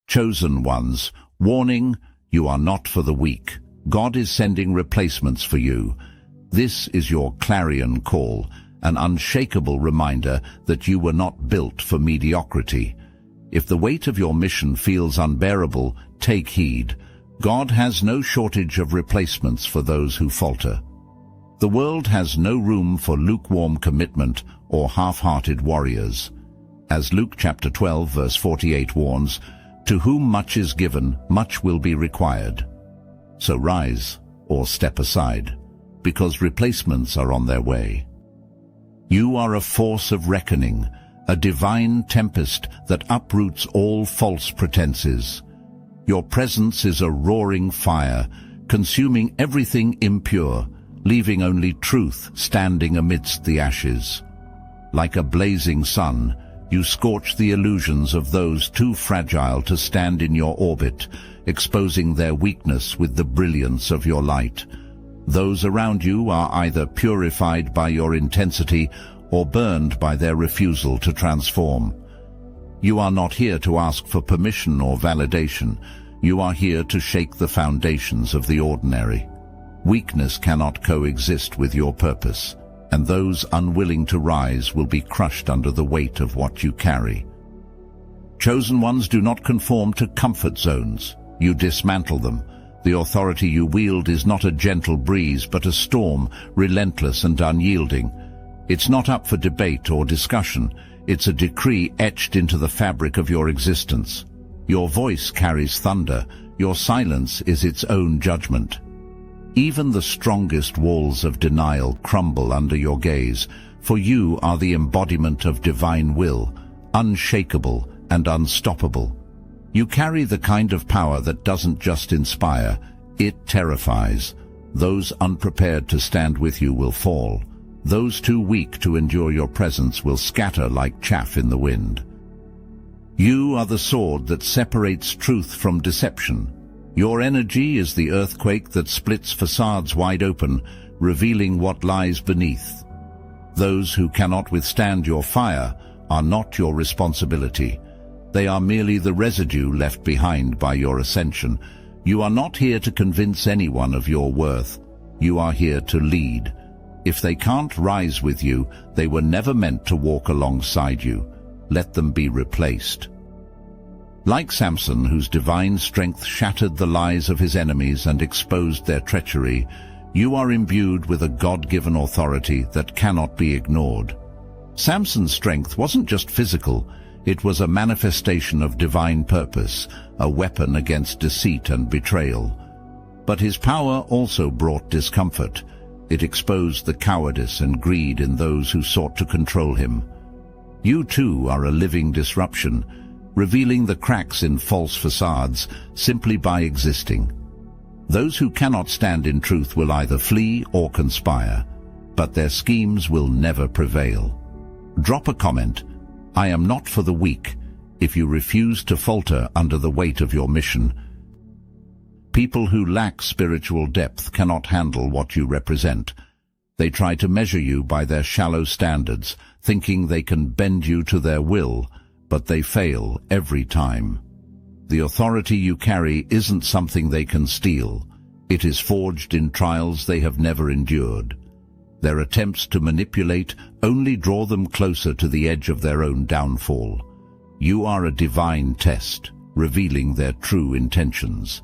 Chosen ones, warning, you are not for the weak. God is sending replacements for you. This is your clarion call, an unshakable reminder that you were not built for mediocrity. If the weight of your mission feels unbearable, take heed. God has no shortage of replacements for those who falter. The world has no room for lukewarm commitment or half-hearted warriors. As Luke chapter 12 verse 48 warns, "To whom much is given, much will be required." So rise or step aside, because replacements are on their way. You are a force of reckoning, a divine tempest that uproots all false pretenses. Your presence is a roaring fire, consuming everything impure, leaving only truth standing amidst the ashes. Like a blazing sun, you scorch the illusions of those too fragile to stand in your orbit, exposing their weakness with the brilliance of your light. Those around you are either purified by your intensity or burned by their refusal to transform. You are not here to ask for permission or validation. You are here to shake the foundations of the ordinary. Weakness cannot coexist with your purpose, and those unwilling to rise will be crushed under the weight of what you carry. Chosen ones do not conform to comfort zones. You dismantle them. The authority you wield is not a gentle breeze, but a storm, relentless and unyielding. It's not up for debate or discussion. It's a decree etched into the fabric of your existence. Your voice carries thunder. Your silence is its own judgment. Even the strongest walls of denial crumble under your gaze, for you are the embodiment of divine will, unshakable and unstoppable. You carry the kind of power that doesn't just inspire, it terrifies. Those unprepared to stand with you will fall. Those too weak to endure your presence will scatter like chaff in the wind. You are the sword that separates truth from deception. Your energy is the earthquake that splits facades wide open, revealing what lies beneath. Those who cannot withstand your fire are not your responsibility. They are merely the residue left behind by your ascension. You are not here to convince anyone of your worth. You are here to lead. If they can't rise with you, they were never meant to walk alongside you. Let them be replaced. Like Samson, whose divine strength shattered the lies of his enemies and exposed their treachery, you are imbued with a God-given authority that cannot be ignored. Samson's strength wasn't just physical, it was a manifestation of divine purpose, a weapon against deceit and betrayal. But his power also brought discomfort. It exposed the cowardice and greed in those who sought to control him. You too are a living disruption, revealing the cracks in false facades simply by existing. Those who cannot stand in truth will either flee or conspire, but their schemes will never prevail. Drop a comment, "I am not for the weak," if you refuse to falter under the weight of your mission. People who lack spiritual depth cannot handle what you represent. They try to measure you by their shallow standards, thinking they can bend you to their will, but they fail every time. The authority you carry isn't something they can steal. It is forged in trials they have never endured. Their attempts to manipulate only draw them closer to the edge of their own downfall. You are a divine test, revealing their true intentions.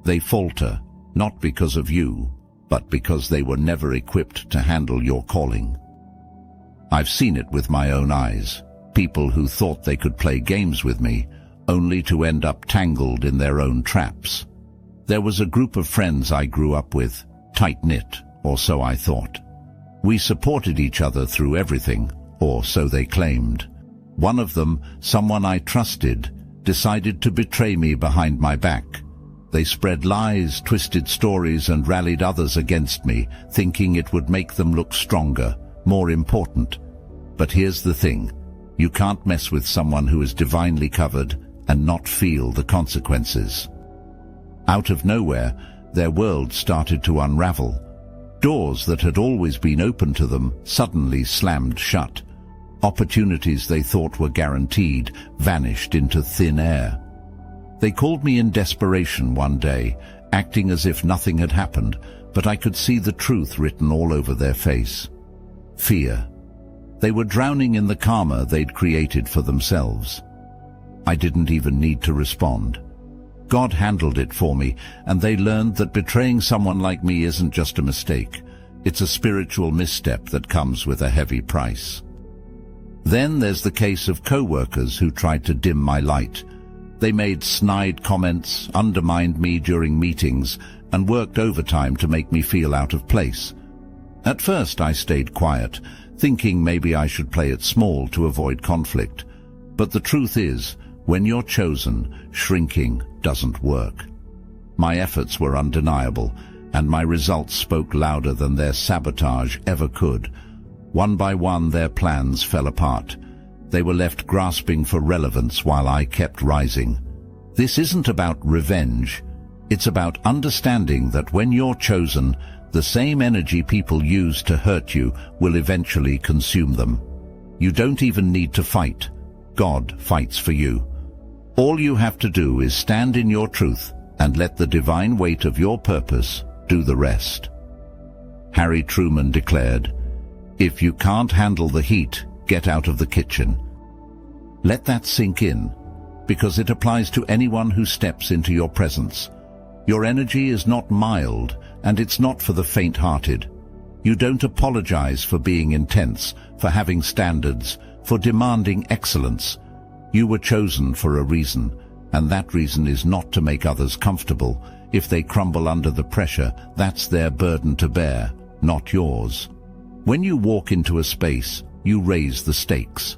They falter, not because of you, but because they were never equipped to handle your calling. I've seen it with my own eyes. People who thought they could play games with me, only to end up tangled in their own traps. There was a group of friends I grew up with, tight-knit, or so I thought. We supported each other through everything, or so they claimed. One of them, someone I trusted, decided to betray me behind my back. They spread lies, twisted stories, and rallied others against me, thinking it would make them look stronger, more important. But here's the thing. You can't mess with someone who is divinely covered and not feel the consequences. Out of nowhere, their world started to unravel. Doors that had always been open to them suddenly slammed shut. Opportunities they thought were guaranteed vanished into thin air. They called me in desperation one day, acting as if nothing had happened, but I could see the truth written all over their face. Fear. They were drowning in the karma they'd created for themselves. I didn't even need to respond. God handled it for me, and they learned that betraying someone like me isn't just a mistake. It's a spiritual misstep that comes with a heavy price. Then there's the case of co-workers who tried to dim my light. They made snide comments, undermined me during meetings, and worked overtime to make me feel out of place. At first I stayed quiet, thinking maybe I should play it small to avoid conflict. But the truth is, when you're chosen, shrinking doesn't work. My efforts were undeniable, and my results spoke louder than their sabotage ever could. One by one their plans fell apart. They were left grasping for relevance while I kept rising. This isn't about revenge. It's about understanding that when you're chosen, the same energy people use to hurt you will eventually consume them. You don't even need to fight. God fights for you. All you have to do is stand in your truth and let the divine weight of your purpose do the rest. Harry Truman declared, "If you can't handle the heat, get out of the kitchen." Let that sink in, because it applies to anyone who steps into your presence. Your energy is not mild, and it's not for the faint-hearted. You don't apologize for being intense, for having standards, for demanding excellence. You were chosen for a reason, and that reason is not to make others comfortable. If they crumble under the pressure, that's their burden to bear, not yours. When you walk into a space, you raise the stakes.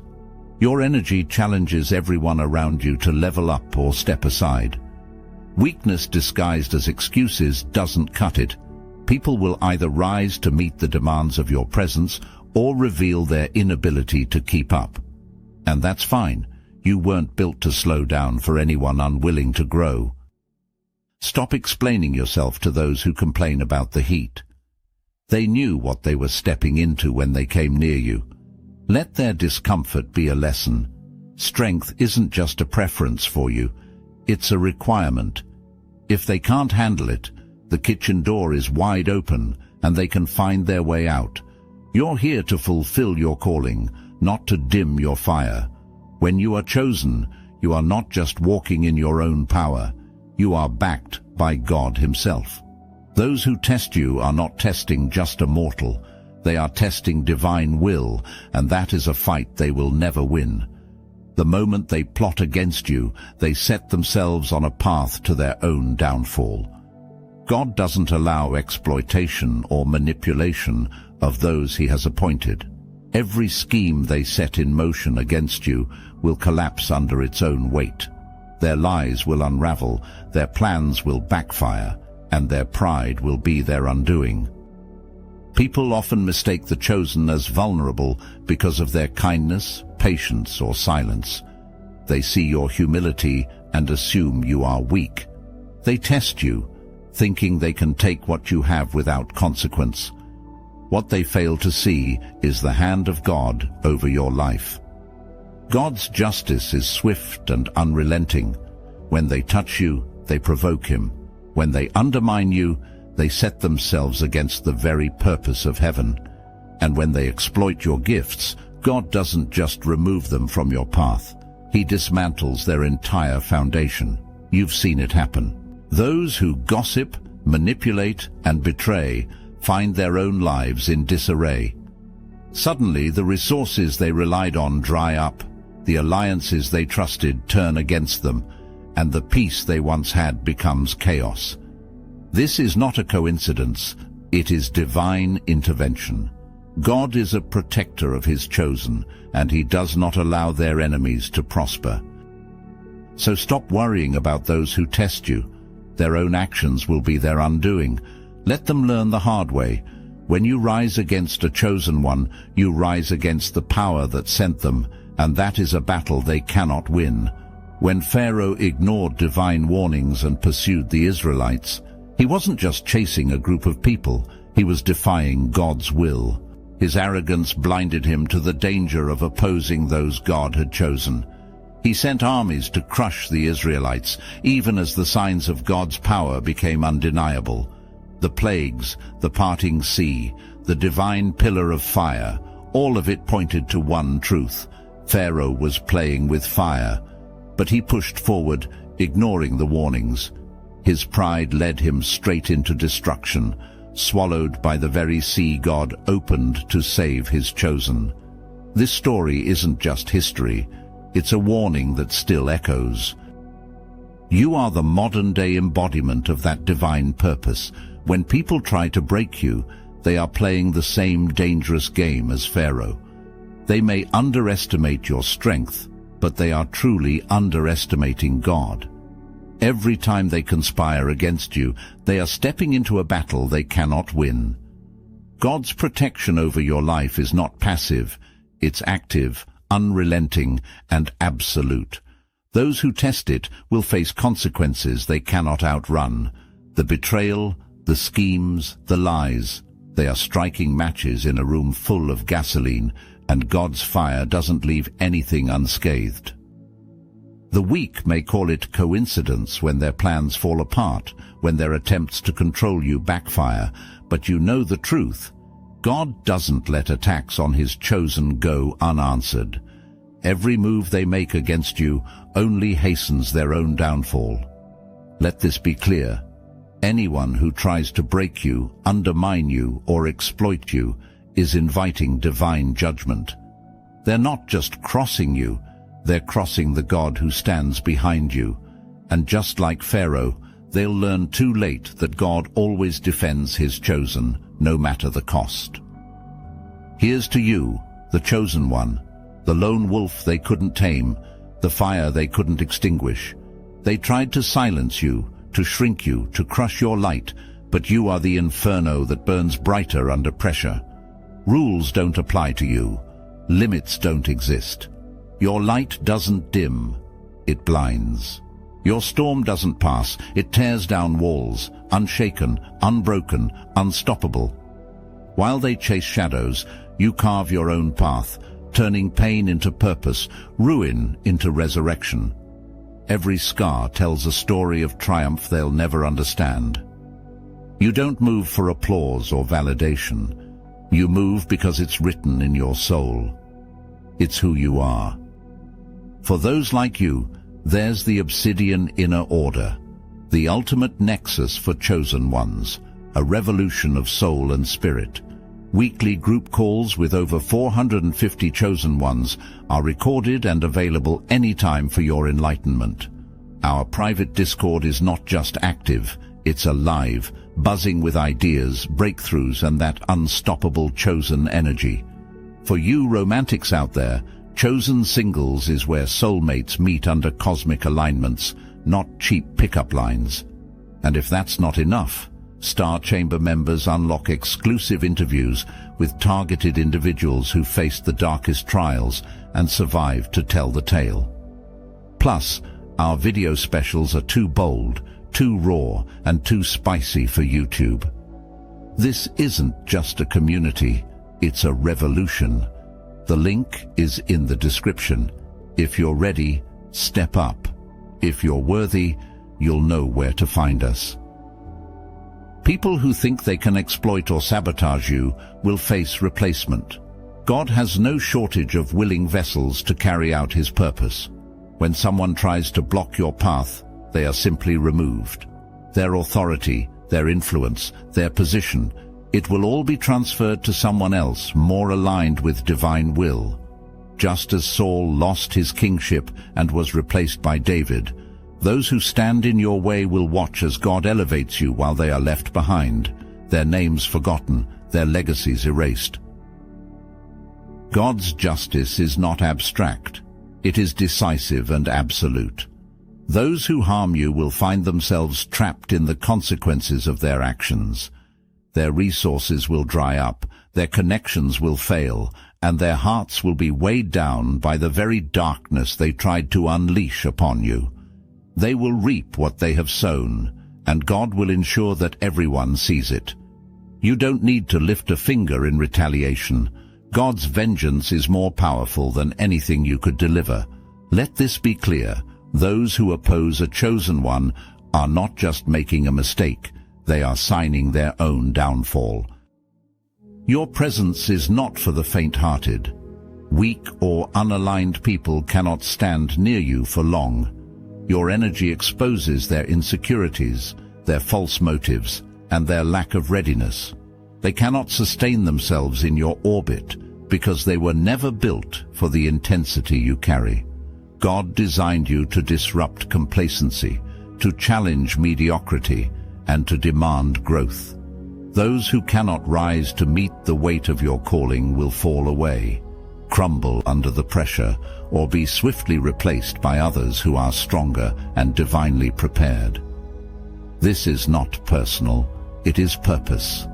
Your energy challenges everyone around you to level up or step aside. Weakness disguised as excuses doesn't cut it. People will either rise to meet the demands of your presence or reveal their inability to keep up. And that's fine. You weren't built to slow down for anyone unwilling to grow. Stop explaining yourself to those who complain about the heat. They knew what they were stepping into when they came near you. Let their discomfort be a lesson. Strength isn't just a preference for you, it's a requirement. If they can't handle it, the kitchen door is wide open and they can find their way out. You're here to fulfill your calling, not to dim your fire. When you are chosen, you are not just walking in your own power. You are backed by God Himself. Those who test you are not testing just a mortal. They are testing divine will, and that is a fight they will never win. The moment they plot against you, they set themselves on a path to their own downfall. God doesn't allow exploitation or manipulation of those He has appointed. Every scheme they set in motion against you will collapse under its own weight. Their lies will unravel, their plans will backfire, and their pride will be their undoing. People often mistake the chosen as vulnerable because of their kindness, patience, or silence. They see your humility and assume you are weak. They test you, thinking they can take what you have without consequence. What they fail to see is the hand of God over your life. God's justice is swift and unrelenting. When they touch you, they provoke Him. When they undermine you, they set themselves against the very purpose of heaven. And when they exploit your gifts, God doesn't just remove them from your path. He dismantles their entire foundation. You've seen it happen. Those who gossip, manipulate, and betray find their own lives in disarray. Suddenly, the resources they relied on dry up, the alliances they trusted turn against them, and the peace they once had becomes chaos. This is not a coincidence, it is divine intervention. God is a protector of His chosen, and He does not allow their enemies to prosper. So stop worrying about those who test you. Their own actions will be their undoing. Let them learn the hard way. When you rise against a chosen one, you rise against the power that sent them, and that is a battle they cannot win. When Pharaoh ignored divine warnings and pursued the Israelites, he wasn't just chasing a group of people, he was defying God's will. His arrogance blinded him to the danger of opposing those God had chosen. He sent armies to crush the Israelites, even as the signs of God's power became undeniable. The plagues, the parting sea, the divine pillar of fire, all of it pointed to one truth. Pharaoh was playing with fire, but he pushed forward, ignoring the warnings. His pride led him straight into destruction, swallowed by the very sea God opened to save his chosen. This story isn't just history, it's a warning that still echoes. You are the modern-day embodiment of that divine purpose. When people try to break you, they are playing the same dangerous game as Pharaoh. They may underestimate your strength, but they are truly underestimating God. Every time they conspire against you, they are stepping into a battle they cannot win. God's protection over your life is not passive, it's active, unrelenting, and absolute. Those who test it will face consequences they cannot outrun. The betrayal, the schemes, the lies. They are striking matches in a room full of gasoline, and God's fire doesn't leave anything unscathed. The weak may call it coincidence when their plans fall apart, when their attempts to control you backfire, but you know the truth. God doesn't let attacks on his chosen go unanswered. Every move they make against you only hastens their own downfall. Let this be clear. Anyone who tries to break you, undermine you, or exploit you is inviting divine judgment. They're not just crossing you, they're crossing the God who stands behind you. And just like Pharaoh, they'll learn too late that God always defends his chosen, no matter the cost. Here's to you, the chosen one, the lone wolf they couldn't tame, the fire they couldn't extinguish. They tried to silence you, to shrink you, to crush your light, but you are the inferno that burns brighter under pressure. Rules don't apply to you. Limits don't exist. Your light doesn't dim, it blinds. Your storm doesn't pass, it tears down walls, unshaken, unbroken, unstoppable. While they chase shadows, you carve your own path, turning pain into purpose, ruin into resurrection. Every scar tells a story of triumph they'll never understand. You don't move for applause or validation. You move because it's written in your soul. It's who you are. For those like you, there's the obsidian inner order, the ultimate nexus for chosen ones, a revolution of soul and spirit. Weekly group calls with over 450 chosen ones are recorded and available anytime for your enlightenment. Our private Discord is not just active, it's alive, buzzing with ideas, breakthroughs, and that unstoppable chosen energy. For you romantics out there, chosen singles is where soulmates meet under cosmic alignments, not cheap pickup lines. And if that's not enough, Star Chamber members unlock exclusive interviews with targeted individuals who faced the darkest trials and survived to tell the tale. Plus, our video specials are too bold, too raw, and too spicy for YouTube. This isn't just a community, it's a revolution. The link is in the description. If you're ready, step up. If you're worthy, you'll know where to find us. People who think they can exploit or sabotage you will face replacement. God has no shortage of willing vessels to carry out his purpose. When someone tries to block your path, they are simply removed. Their authority, their influence, their position, it will all be transferred to someone else more aligned with divine will. Just as Saul lost his kingship and was replaced by David, those who stand in your way will watch as God elevates you while they are left behind, their names forgotten, their legacies erased. God's justice is not abstract. It is decisive and absolute. Those who harm you will find themselves trapped in the consequences of their actions. Their resources will dry up, their connections will fail, and their hearts will be weighed down by the very darkness they tried to unleash upon you. They will reap what they have sown, and God will ensure that everyone sees it. You don't need to lift a finger in retaliation. God's vengeance is more powerful than anything you could deliver. Let this be clear. Those who oppose a chosen one are not just making a mistake, they are signing their own downfall. Your presence is not for the faint-hearted. Weak or unaligned people cannot stand near you for long. Your energy exposes their insecurities, their false motives, and their lack of readiness. They cannot sustain themselves in your orbit because they were never built for the intensity you carry. God designed you to disrupt complacency, to challenge mediocrity, and to demand growth. Those who cannot rise to meet the weight of your calling will fall away, crumble under the pressure, or be swiftly replaced by others who are stronger and divinely prepared. This is not personal, it is purpose.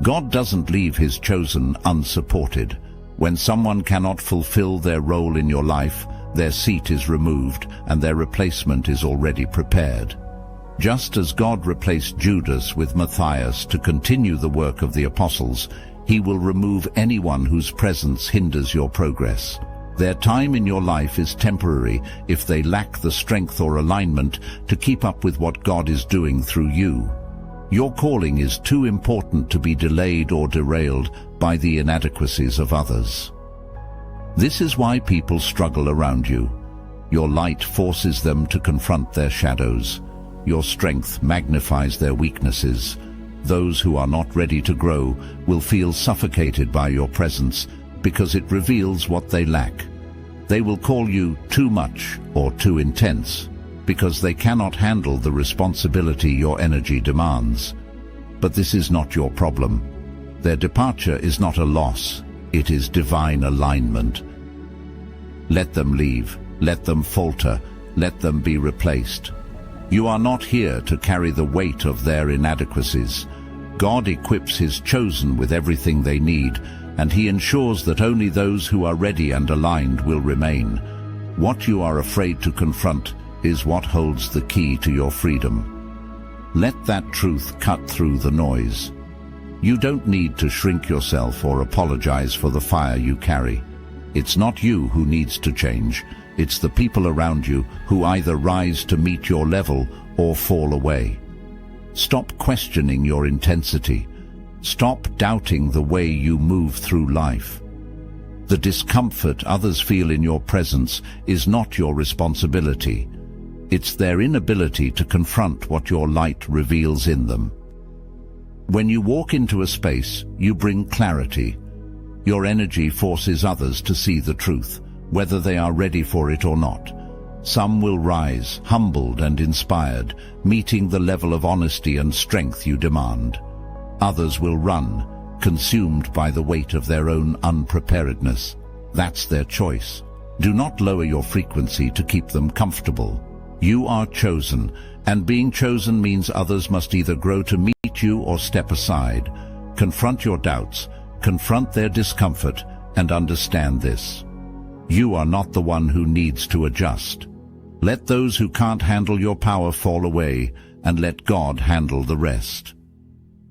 God doesn't leave his chosen unsupported. When someone cannot fulfill their role in your life, their seat is removed and their replacement is already prepared. Just as God replaced Judas with Matthias to continue the work of the apostles, he will remove anyone whose presence hinders your progress. Their time in your life is temporary if they lack the strength or alignment to keep up with what God is doing through you. Your calling is too important to be delayed or derailed by the inadequacies of others. This is why people struggle around you. Your light forces them to confront their shadows. Your strength magnifies their weaknesses. Those who are not ready to grow will feel suffocated by your presence because it reveals what they lack. They will call you too much or too intense because they cannot handle the responsibility your energy demands. But this is not your problem. Their departure is not a loss, it is divine alignment. Let them leave, let them falter, let them be replaced. You are not here to carry the weight of their inadequacies. God equips his chosen with everything they need, and he ensures that only those who are ready and aligned will remain. What you are afraid to confront is what holds the key to your freedom. Let that truth cut through the noise. You don't need to shrink yourself or apologize for the fire you carry. It's not you who needs to change. It's the people around you who either rise to meet your level or fall away. Stop questioning your intensity. Stop doubting the way you move through life. The discomfort others feel in your presence is not your responsibility. It's their inability to confront what your light reveals in them. When you walk into a space, you bring clarity. Your energy forces others to see the truth, whether they are ready for it or not. Some will rise, humbled and inspired, meeting the level of honesty and strength you demand. Others will run, consumed by the weight of their own unpreparedness. That's their choice. Do not lower your frequency to keep them comfortable. You are chosen, and being chosen means others must either grow to meet you or step aside. Confront your doubts, confront their discomfort, and understand this. You are not the one who needs to adjust. Let those who can't handle your power fall away, and let God handle the rest.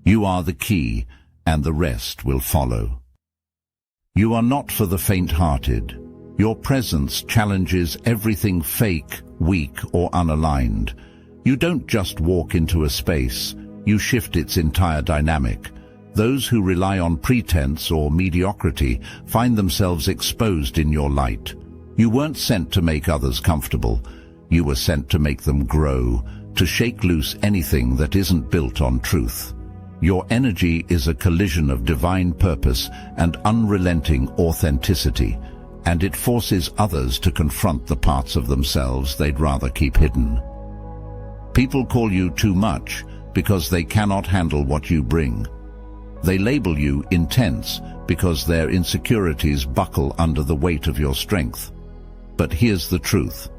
You are the key, and the rest will follow. You are not for the faint-hearted. Your presence challenges everything fake, weak, or unaligned. You don't just walk into a space, you shift its entire dynamic. Those who rely on pretense or mediocrity find themselves exposed in your light. You weren't sent to make others comfortable. You were sent to make them grow, to shake loose anything that isn't built on truth. Your energy is a collision of divine purpose and unrelenting authenticity, and it forces others to confront the parts of themselves they'd rather keep hidden. People call you too much because they cannot handle what you bring. They label you intense because their insecurities buckle under the weight of your strength. But here's the truth.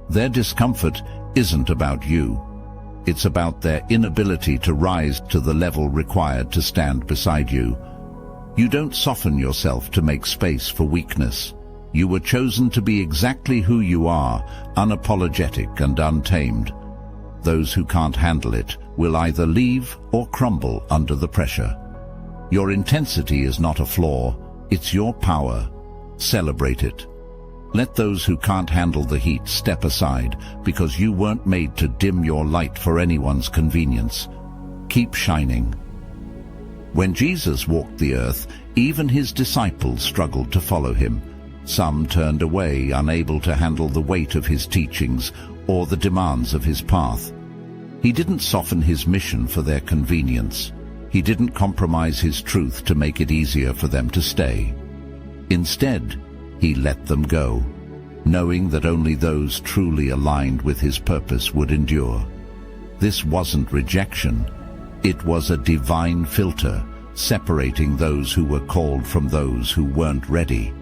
Their discomfort isn't about you. It's about their inability to rise to the level required to stand beside you. You don't soften yourself to make space for weakness. You were chosen to be exactly who you are, unapologetic and untamed. Those who can't handle it will either leave or crumble under the pressure. Your intensity is not a flaw, it's your power. Celebrate it. Let those who can't handle the heat step aside, because you weren't made to dim your light for anyone's convenience. Keep shining. When Jesus walked the earth, even his disciples struggled to follow him. Some turned away, unable to handle the weight of his teachings or the demands of his path. He didn't soften his mission for their convenience. He didn't compromise his truth to make it easier for them to stay. Instead, he let them go, knowing that only those truly aligned with his purpose would endure. This wasn't rejection. It was a divine filter, separating those who were called from those who weren't ready.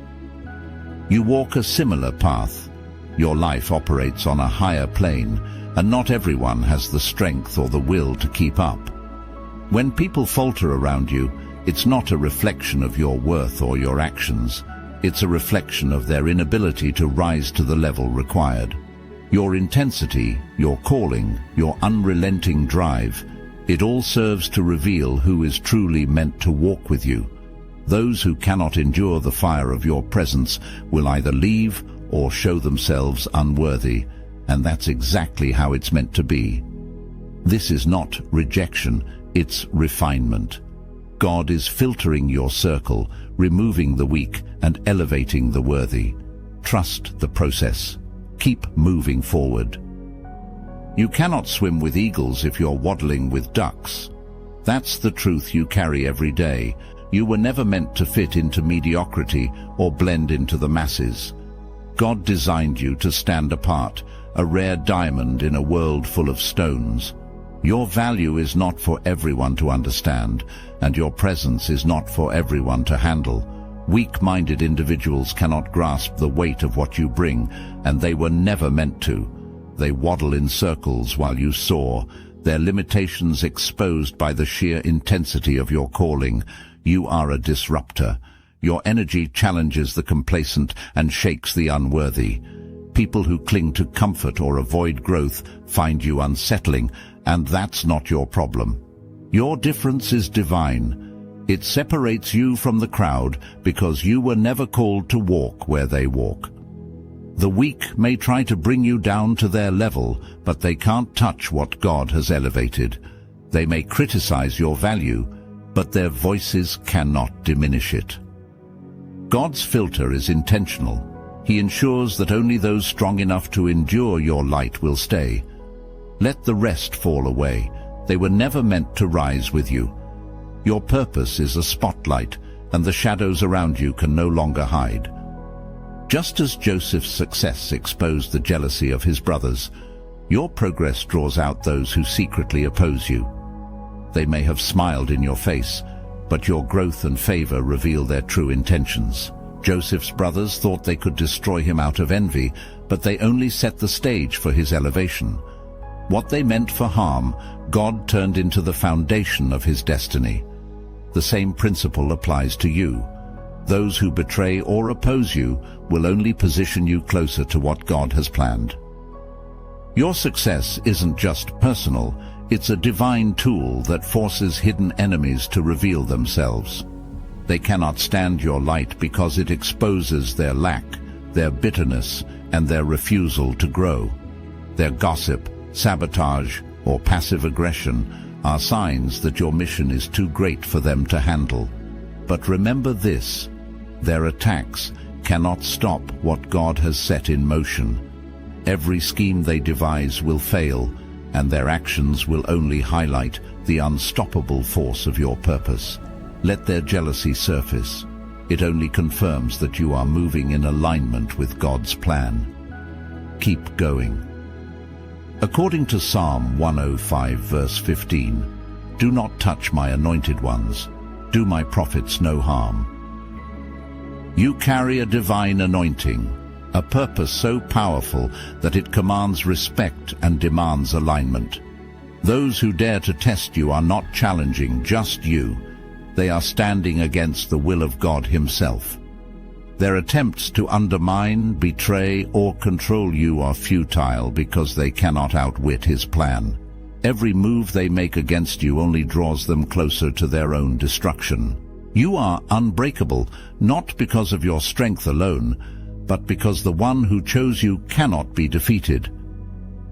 You walk a similar path. Your life operates on a higher plane, and not everyone has the strength or the will to keep up. When people falter around you, it's not a reflection of your worth or your actions. It's a reflection of their inability to rise to the level required. Your intensity, your calling, your unrelenting drive, it all serves to reveal who is truly meant to walk with you. Those who cannot endure the fire of your presence will either leave or show themselves unworthy, and that's exactly how it's meant to be. This is not rejection, it's refinement. God is filtering your circle, removing the weak and elevating the worthy. Trust the process. Keep moving forward. You cannot swim with eagles if you're waddling with ducks. That's the truth you carry every day. You were never meant to fit into mediocrity or blend into the masses. God designed you to stand apart, a rare diamond in a world full of stones. Your value is not for everyone to understand, and your presence is not for everyone to handle. Weak-minded individuals cannot grasp the weight of what you bring, and they were never meant to. They waddle in circles while you soar, their limitations exposed by the sheer intensity of your calling. You are a disruptor. Your energy challenges the complacent and shakes the unworthy. People who cling to comfort or avoid growth find you unsettling, and that's not your problem. Your difference is divine. It separates you from the crowd because you were never called to walk where they walk. The weak may try to bring you down to their level, but they can't touch what God has elevated. They may criticize your value, but their voices cannot diminish it. God's filter is intentional. He ensures that only those strong enough to endure your light will stay. Let the rest fall away. They were never meant to rise with you. Your purpose is a spotlight, and the shadows around you can no longer hide. Just as Joseph's success exposed the jealousy of his brothers, your progress draws out those who secretly oppose you. They may have smiled in your face, but your growth and favor reveal their true intentions. Joseph's brothers thought they could destroy him out of envy, but they only set the stage for his elevation. What they meant for harm, God turned into the foundation of his destiny. The same principle applies to you. Those who betray or oppose you will only position you closer to what God has planned. Your success isn't just personal, it's a divine tool that forces hidden enemies to reveal themselves. They cannot stand your light because it exposes their lack, their bitterness, and their refusal to grow. Their gossip, sabotage, or passive aggression are signs that your mission is too great for them to handle. But remember this, their attacks cannot stop what God has set in motion. Every scheme they devise will fail, and their actions will only highlight the unstoppable force of your purpose. Let their jealousy surface. It only confirms that you are moving in alignment with God's plan. Keep going. According to Psalm 105 verse 15, "Do not touch my anointed ones. Do my prophets no harm." You carry a divine anointing, a purpose so powerful that it commands respect and demands alignment. Those who dare to test you are not challenging just you. They are standing against the will of God himself. Their attempts to undermine, betray, or control you are futile because they cannot outwit his plan. Every move they make against you only draws them closer to their own destruction. You are unbreakable, not because of your strength alone, but because the one who chose you cannot be defeated.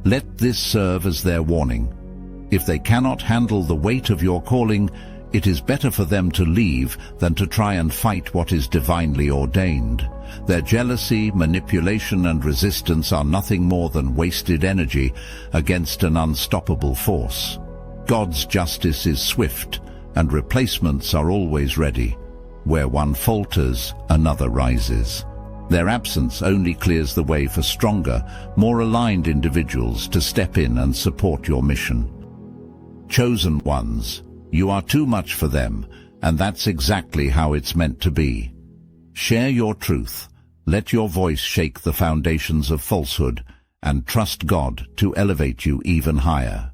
Let this serve as their warning. If they cannot handle the weight of your calling, it is better for them to leave than to try and fight what is divinely ordained. Their jealousy, manipulation, and resistance are nothing more than wasted energy against an unstoppable force. God's justice is swift, and replacements are always ready. Where one falters, another rises. Their absence only clears the way for stronger, more aligned individuals to step in and support your mission. Chosen ones, you are too much for them, and that's exactly how it's meant to be. Share your truth, let your voice shake the foundations of falsehood, and trust God to elevate you even higher.